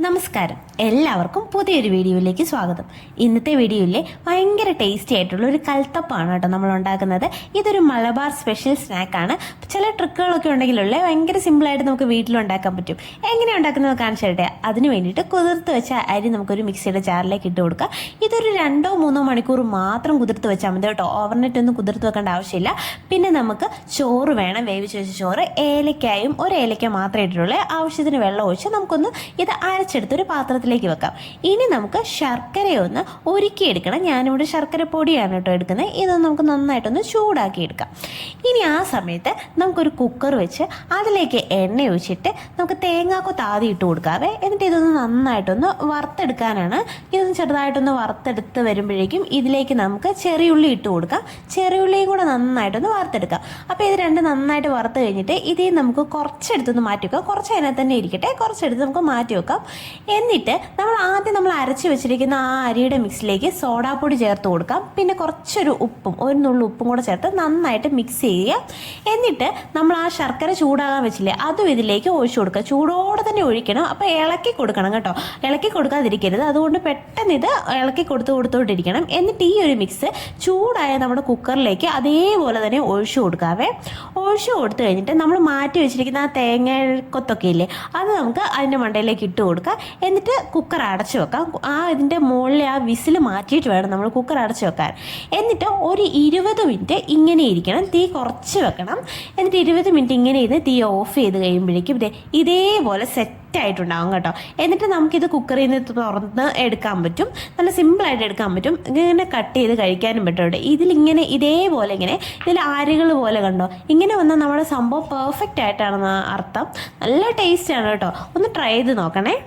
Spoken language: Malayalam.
നമസ്കാരം, എല്ലാവർക്കും പുതിയൊരു വീഡിയോയിലേക്ക് സ്വാഗതം. ഇന്നത്തെ വീഡിയോയിൽ ഭയങ്കര ടേസ്റ്റി ആയിട്ടുള്ള ഒരു കൽത്തപ്പാണ് കേട്ടോ നമ്മൾ ഉണ്ടാക്കുന്നത്. ഇതൊരു മലബാർ സ്പെഷ്യൽ സ്നാക്കാണ്. ചില ട്രിക്കുകളൊക്കെ ഉണ്ടെങ്കിലുള്ള ഭയങ്കര സിമ്പിളായിട്ട് നമുക്ക് വീട്ടിലുണ്ടാക്കാൻ പറ്റും. എങ്ങനെ ഉണ്ടാക്കുന്നത് കാണിച്ചു തരട്ടെ. അതിന് വേണ്ടിയിട്ട് കുതിർത്ത് വെച്ച അരി നമുക്കൊരു മിക്സിയുടെ ജാറിലേക്ക് ഇട്ട് കൊടുക്കാം. ഇതൊരു 2-3 മണിക്കൂർ മാത്രം കുതിർത്ത് വെച്ചാൽ മതി കേട്ടോ. ഓവർനൈറ്റ് ഒന്നും കുതിർത്ത് വെക്കേണ്ട ആവശ്യമില്ല. പിന്നെ നമുക്ക് ചോറ് വേണം, വേവിച്ച് വെച്ച ചോറ്. ഏലക്കായും ഒരു ഏലക്ക മാത്രമേ ഇട്ടിട്ടുള്ളൂ. ആവശ്യത്തിന് വെള്ളം ഒഴിച്ച് നമുക്കൊന്ന് ഇത് അരച്ചെടുത്തൊരു പാത്രത്തിലേക്ക് വെക്കാം. ഇനി നമുക്ക് ശർക്കരയൊന്ന് ഉരുക്കിയെടുക്കണം. ഞാനിവിടെ ശർക്കര പൊടിയാണ് കേട്ടോ എടുക്കുന്നത്. ഇതൊന്ന് നമുക്ക് നന്നായിട്ടൊന്ന് ചൂടാക്കി എടുക്കാം. ഇനി ആ സമയത്ത് നമുക്കൊരു കുക്കർ വെച്ച് അതിലേക്ക് എണ്ണ ഒഴിച്ചിട്ട് നമുക്ക് തേങ്ങാക്കൊത്ത് ആദ്യം ഇട്ട് കൊടുക്കാവേ. എന്നിട്ട് ഇതൊന്ന് നന്നായിട്ടൊന്ന് വറുത്തെടുക്കാനാണ്. ഇതൊന്ന് ചെറുതായിട്ടൊന്ന് വറുത്തെടുത്ത് വരുമ്പോഴേക്കും ഇതിലേക്ക് നമുക്ക് ചെറിയുള്ളി ഇട്ട് കൊടുക്കാം. ചെറിയുള്ളിയും കൂടെ നന്നായിട്ടൊന്ന് വറുത്തെടുക്കാം. അപ്പോൾ ഇത് രണ്ട് നന്നായിട്ട് വറുത്ത് കഴിഞ്ഞിട്ട് ഇതേ നമുക്ക് കുറച്ചെടുത്തൊന്ന് മാറ്റി വെക്കാം. കുറച്ച് അതിനകത്ത് തന്നെ ഇരിക്കട്ടെ. കുറച്ചെടുത്ത് നമുക്ക് മാറ്റി വെക്കാം. എന്നിട്ട് നമ്മൾ അരച്ച് വെച്ചിരിക്കുന്ന ആ അരിയുടെ മിക്സിലേക്ക് സോഡാപ്പൊടി ചേർത്ത് കൊടുക്കാം. പിന്നെ കുറച്ചൊരു ഉപ്പും ഒരു നുള്ളു ഉപ്പും കൂടെ ചേർത്ത് നന്നായിട്ട് മിക്സ് ചെയ്യുക. എന്നിട്ട് നമ്മൾ ആ ശർക്കര ചൂടാകാൻ വെച്ചില്ലേ അതും ഇതിലേക്ക് ഒഴിച്ചു കൊടുക്കുക. ചൂടോടെ തന്നെ ഒഴിക്കണം. അപ്പോൾ ഇളക്കി കൊടുക്കണം കേട്ടോ. ഇളക്കി കൊടുക്കാതിരിക്കരുത്. അതുകൊണ്ട് പെട്ടെന്ന് ഇത് ഇളക്കി കൊടുത്തോണ്ടിരിക്കണം. എന്നിട്ട് ഈ ഒരു മിക്സ് ചൂടായ നമ്മുടെ കുക്കറിലേക്ക് അതേപോലെ തന്നെ ഒഴിച്ചു കൊടുക്കാവേ. ഒഴിച്ചു കൊടുത്തു കഴിഞ്ഞിട്ട് നമ്മൾ മാറ്റി വെച്ചിരിക്കുന്ന ആ തേങ്ങക്കൊത്തൊക്കെ ഇല്ലേ അത് നമുക്ക് അതിൻ്റെ മണ്ടയിലേക്ക് ഇട്ട് കൊടുക്കുക. എന്നിട്ട് കുക്കർ അടച്ചു വെക്കാം. ഇതിൻ്റെ മുകളിൽ ആ വിസിൽ മാറ്റിയിട്ട് വേണം നമ്മൾ കുക്കർ അടച്ചു വെക്കാൻ. എന്നിട്ട് ഒരു 20 മിനിറ്റ് ഇങ്ങനെ ഇരിക്കണം. തീ കുറച്ച് വെക്കണം. എന്നിട്ട് 20 മിനിറ്റ് ഇങ്ങനെ ഇരുന്ന് തീ ഓഫ് ചെയ്ത് കഴിയുമ്പോഴേക്കും ഇതേപോലെ സെറ്റായിട്ടുണ്ടാകും കേട്ടോ. എന്നിട്ട് നമുക്കിത് കുക്കറിൽ നിന്ന് തുറന്ന് എടുക്കാൻ പറ്റും. നല്ല സിമ്പിളായിട്ട് എടുക്കാൻ പറ്റും. ഇങ്ങനെ കട്ട് ചെയ്ത് കഴിക്കാനും പറ്റും. ഇതിലിങ്ങനെ ഇതേപോലെ ഇതിൽ ആരുകൾ പോലെ കണ്ടോ ഇങ്ങനെ വന്നാൽ നമ്മുടെ സംഭവം പെർഫെക്റ്റ് ആയിട്ടാണെന്ന് അർത്ഥം. നല്ല ടേസ്റ്റാണ് കേട്ടോ. ഒന്ന് ട്രൈ ചെയ്ത് നോക്കണേ.